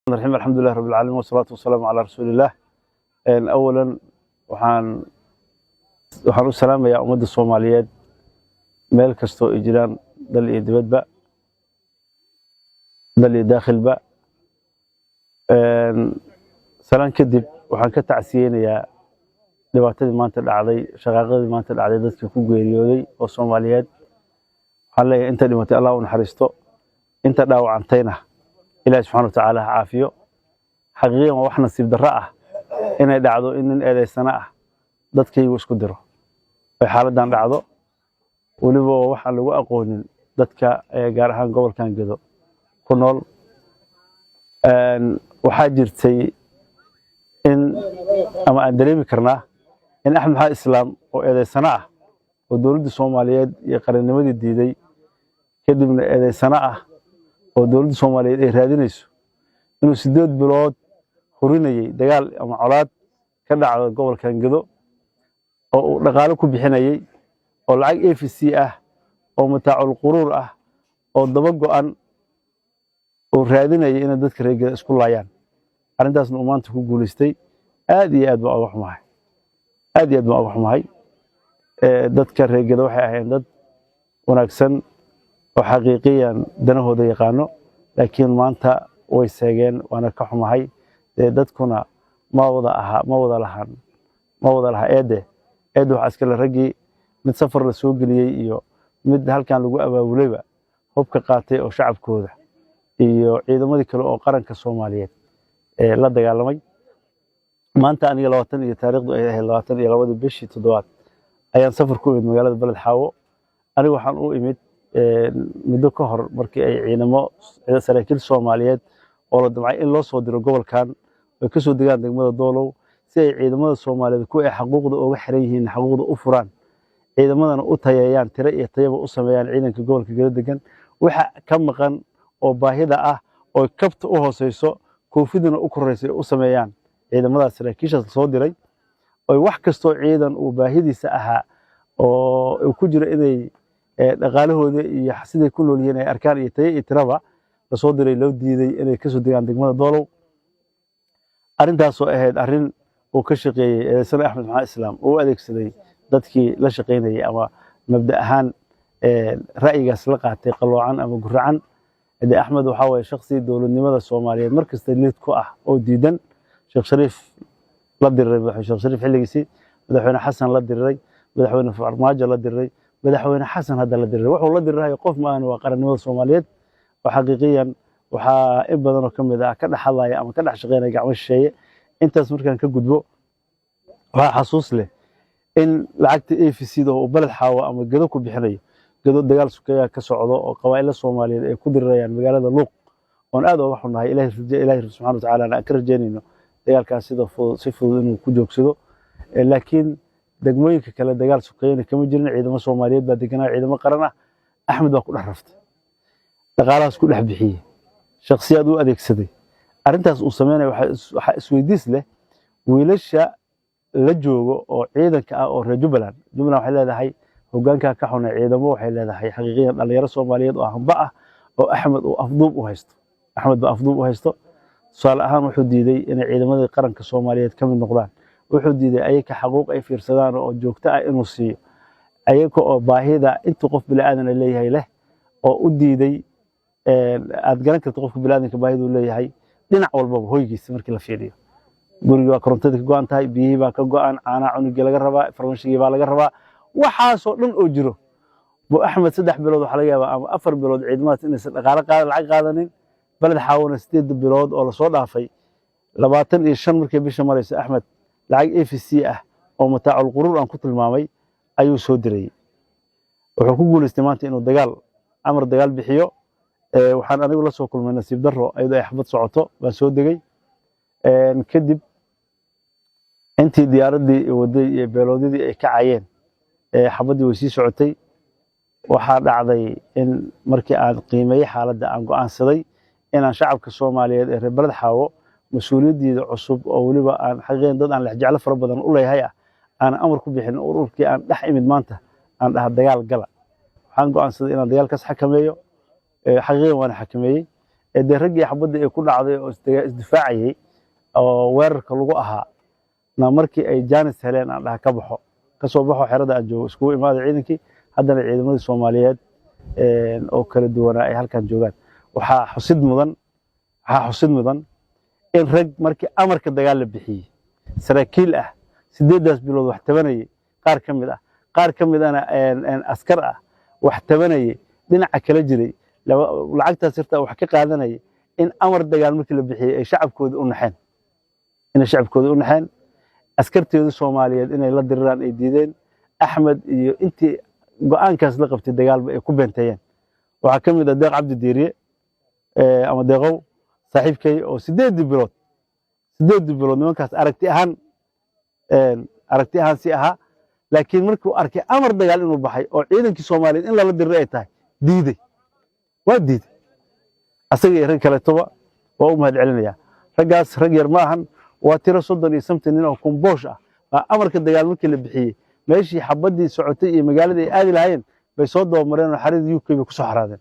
الرحيم الحمد لله رب العالمين والصلاة والسلام على رسول الله. أولا waxaan u salaamayaa ummadda Soomaaliyeed meel kastoo ay jiraan dal iyo dibadba dal iyo daakhilba. salaan kadib waxaan ka tacsiyeenayaa dhibaatadii maanta dhacday shaqaaqadii maanta dhacday dadkii ku geeriyooday oo Soomaaliyeed. waxaan leeyahay inta dhimatay Allah u naxariisto inta dhaawacantayna Ilaahay subxaanahu wa ta'aala ha caafiyo. xaqiiqan waa wax nasiib darro ah inay dhacdo in nin eedaysana ah dadkaygu isku diro ay xaaladdan dhacdo weliba waxaan lagu aqoonin dadka gaar ahaan gobolkan Gedo ku nool. waxaa jirtay in ama aan dareemi karnaa in Axmed Maxamed Islaam oo eedaysana ah oo dowladda Soomaaliyeed iyo qarannimadii diiday kadibna eedaysana ah oo dowladda Soomaaliyeed ay raadinayso inuu 8 bilood hurinayay dagaal ama colaad ka dhacdo gobolkan Gedo oo uu dhaqaale ku bixinayay oo lacag AFC ah oo mataacul quruur ah oo daba go'an oo raadinayay in dadka reer Gedo isku laayaan. arrintaasna uu maanta ku guuleystay aad iyo aad baan uga xumahay. dadka reer Gedo waxay ahaayeen dad wanaagsan oo xaqiiqiyan danahooda yaqaano laakiin maanta way seegeen waana ka xumahay. dadkuna ma wada laha eede waxa iska la ragii mid safar la soo geliyay iyo mid halkan lagu abaabulayba hubka qaatay oo shacabkooda iyo ciidamadii kale oo qaranka Soomaaliyeed la dagaalamay. maanta aniga 20 iyo taariikhdu ay ahayd 22 bishii 7 ayaan safar ku imid magaalada Balad Xaawo. aniga waxaan u imid muddo ka hor markii ay ciidamo saraakiil Soomaaliyeed oo la damcay in loo soo diro gobolkan ay ka soo degaan degmada Doolow si ay ciidamada Soomaaliyeed ku ay xaquuqda uga xiran yihiin xaquuqda u furaan ciidamadana u tayeeyaan tiro iyo tayaba u sameeyaan ciidanka gobolka Gedo degan waxa ka maqan oo baahida ah oo kabta u hooseyso koofidana u koreysay u sameeyaan ciidamada saraakiisha soo diray oo wax kasto ciidan uu baahidiisa ahaa oo ku jira inay dhaqaalahooda iyo siday ku nool yihiin ay arkaan iyo tayo iyo tiraba la soo diray loo diiday inay ka soo degaan degmada Doolow. arrintaas oo ahayd arrin uu ka shaqeeyay Sanaad Axmed Maxamed Islaam oo adeegsaday dadkii la shaqeynayay ama mabda ahaan ra'yigaas la qaatay qaloocan ama guracan. Axmed waxa way shakhsi dowladnimada Soomaaliyeed markasta lid ku ah oo diidan Sheekh Shariif la diray madaxweyne Sheekh Shariif xilligiisii madaxweyne Xasan la diray madaxweyne Farmaajo la diray madaxweyne Xasan hadda la diray wuxuu la diray qof ma aan waa qarannimada Soomaaliyeed oo xaqiiqiyan waxa in badan oo kamid ah ka dhaxalaya ama ka dhax shaqeynaya gacmo shisheeye. intaas markaan ka gudbo waxa xasuus leh in lacagta AFC oo Balad Xaawo ama Gedo ku bixinayo Gedo dagaal sukeeya ka socdo oo qabaa'ilada Soomaaliyeed ay ku dirirayaan magaalada Luuq oo aad uga xunahay. Ilaahay subxaanahu wa ta'aala aan ka rajeynayno dagaalkaas si fudud inuu ku joogsado. laakiin degmooyinka kale dagaal sukeeyna kama jirin ciidamada Soomaaliyeed baa deganaa ciidamo qaran ah. Axmed baa ku dhex raftay dhaqaalahaas ku dhex bixiyay shakhsiyaad u adeegsaday. arrintaas uu sameeyay waxa isweydiis leh wiilasha la joogo oo ciidanka ah oo reer Jubbaland waxay leedahay hoggaanka ka xunay ciidamo waxay leedahay xaqiiqiyan dhalinyaro Soomaaliyeed oo hamba ah oo Axmed uu afduub u haysto. su'aal ahaan wuxuu diiday in ciidamada qaranka Soomaaliyeed ka mid noqdaan. wuxuu diiday ayaga xaquuq ay fiirsadaan oo joogto ah inuu siiyo ayaga oo baahida inta qof bilaadan leeyahay leh oo u diiday aad garan karto qofka bilaadanka baahidu leeyahay dhinac walba hoygiisa markii la fiiriyo. guriga waa korontada ka go'an tahay biyihii baa ka go'an caana cunugii laga rabaa farmashigii baa laga rabaa waxaasoo dhan oo jiro buu Axmed 3 bilood waxa laga yaabaa ama 4 bilood ciidamada inaysan dhaqaale lacag qaadanin. Balad Xaawona 8 bilood oo la soo dhaafay 25 markii bisha maraysa Axmed lacag AFC ah oo mataacul quruur aan ku tilmaamay ayuu soo diray. wuxuu ku guuleystay maanta inuu dagaal bixiyo. waxaan anigu la soo kulmay nasiib darro ayadoo ay xabad socoto baan soo degay. kadib intii diyaaradii waday iyo beeloodidii ay ka caayeen xabadii way sii socotay. waxaa dhacday in markii aan qiimeeyay xaaladda aan go'aansaday inaan shacabka Soomaaliyeed ee reer Balad Xaawo mas'uuliyaddeeda cusub oo waliba aan xaqeen dad aan la jecel fara badan u leeyahay aan amar ku bixin ururkii aan dhex imid maanta aan dhaha dagaal gala. waxaan go'aansaday inaan dagaalkaas xakameeyo. xaqiiqan waan xakameeyay dee raggii xabadda ay ku dhacday oo isdifaacayay oo weerarka lagu ahaa na markii ay jaanis heleen aan dhaha ka baxo ka soo baxo xerada aan joogo iskugu imaaday ciidankii haddana ciidamadii Soomaaliyeed oo kala duwanaa ay halkan joogaan waxaa xusid mudan in rag markii amarka dagaal la bixiyay saraakiil ah 8 bilood wax tabanayay qaar ka mid ana askar ah wax tabanayay dhinaca kala jiray lacagtaas sirta wax ka qaadanayay in amar dagaal markii la bixiyay ay shacabkooda u naxeen askarteedu Soomaaliyeed inay la diriraan ay diideen Axmed iyo intii go'aankaas la qabtay dagaalba ay ku beenteeyeen waxa ka mid ah Deeq Cabdi Diiriye ama Deeqow saaxiibkay oo 8 bilood nimankaas aragti ahaan si aha laakiin markuu arkay amar dagaal inuu baxay oo ciidankii Soomaaliyeed in la diray ay tahay diiday asaga rag kale toba waa u mahad celinaya raggaas rag yar ma ahan waa tiro 30 iyo something nin oo kumboosh ah amarka dagaal markii la bixiyay meeshii xabadii socotay iyo magaalada ay aadi lahayn bay soo doomareen oo xarida UK bay ku soo xaraadeen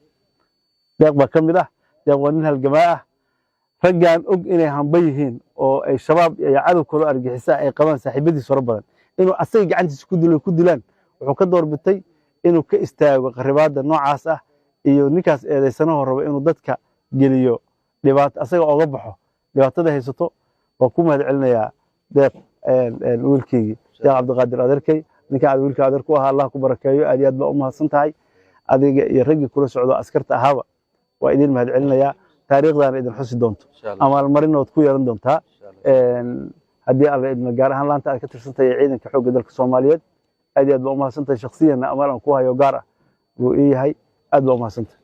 deeq ba kamid ah deeq waa nin halgamaa ah raggan og inay hamba yihiin oo ay shabaab iyo cadow kale argixisa ay qabaan saaxiibadiis fara badan inuu asaga gacantiisa ku dilaan wuxuu ka doorbitay inuu ka istaago qaribaada noocaas ah iyo ninkaas eedeysanaha rabo inuu dadka geliyo dhibaato asaga ooga baxo dhibaatada haysato waa ku mahad celinayaa deeq wiilkii Sheekh Cabdiqaadir adeerkay ninka aad wiilka adeer ku ahaa Allah ku barakeeyo aad iyo aad baa u mahadsan tahay adiga iyo raggii kula socdo askarta ahaaba waa idin mahad celinayaa taariikhdan idin xusi doonto amaal marinood ku yeelan doontaa haddii alla idin gaar ahaan laanta aad ka tirsantahay ciidanka xoogga dalka Soomaaliyeed aad iyo aad baa u mahadsan tahay shakhsiyan amaal aan ku hayo gaar ah buu yahay aad baa u mahadsan tahay